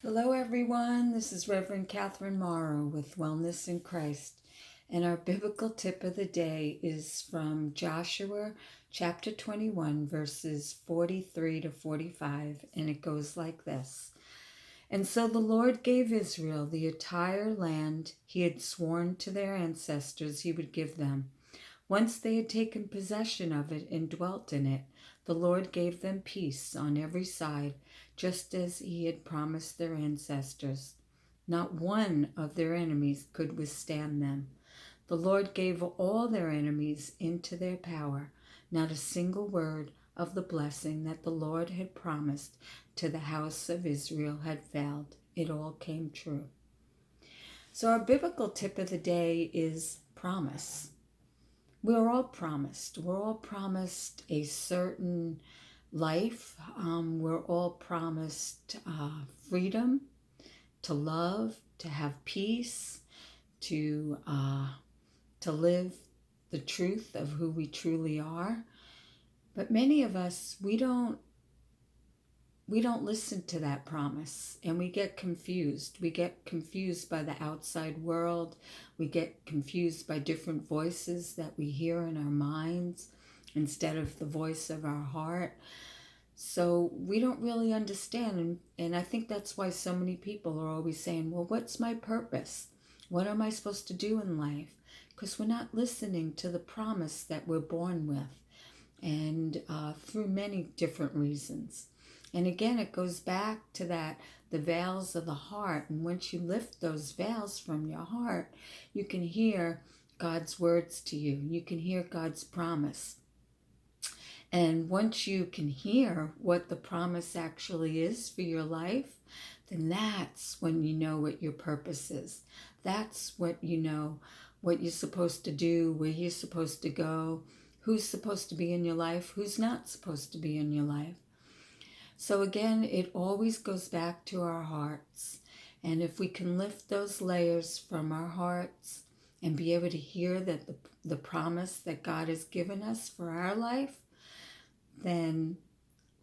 Hello, everyone. This is Reverend Catherine Morrow with Wellness in Christ. And our biblical tip of the day is from Joshua chapter 21, verses 43 to 45. And it goes like this. And so the Lord gave Israel the entire land he had sworn to their ancestors he would give them. Once they had taken possession of it and dwelt in it, the Lord gave them peace on every side, just as he had promised their ancestors. Not one of their enemies could withstand them. The Lord gave all their enemies into their power. Not a single word of the blessing that the Lord had promised to the house of Israel had failed. It all came true. So our biblical tip of the day is promise. We're all promised. We're all promised a certain life. We're all promised freedom, to love, to have peace, to live the truth of who we truly are. But many of us, we don't listen to that promise, and we get confused. We get confused by the outside world. We get confused by different voices that we hear in our minds instead of the voice of our heart. So we don't really understand. And I think that's why so many people are always saying, well, what's my purpose? What am I supposed to do in life? Because we're not listening to the promise that we're born with, and through many different reasons. And again, it goes back to that, the veils of the heart. And once you lift those veils from your heart, you can hear God's words to you. You can hear God's promise. And once you can hear what the promise actually is for your life, then that's when you know what your purpose is. That's what you know, what you're supposed to do, where you're supposed to go, who's supposed to be in your life, who's not supposed to be in your life. So again, it always goes back to our hearts. And if we can lift those layers from our hearts and be able to hear that the promise that God has given us for our life, then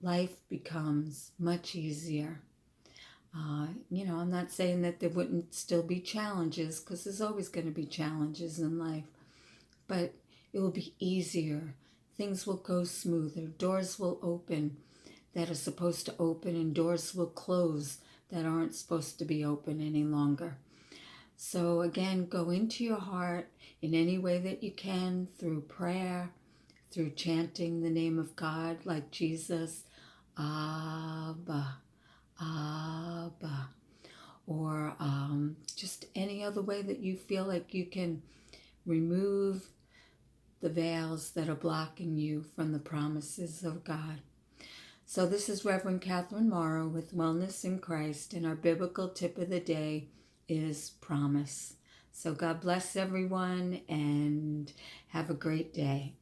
life becomes much easier. I'm not saying that there wouldn't still be challenges, because there's always going to be challenges in life, but it will be easier. Things will go smoother. Doors will open that are supposed to open, and doors will close that aren't supposed to be open any longer. So again, go into your heart in any way that you can, through prayer, through chanting the name of God like Jesus, Abba, Abba, or just any other way that you feel like you can remove the veils that are blocking you from the promises of God. So this is Reverend Catherine Morrow with Wellness in Christ, and our biblical tip of the day is promise. So God bless everyone, and have a great day.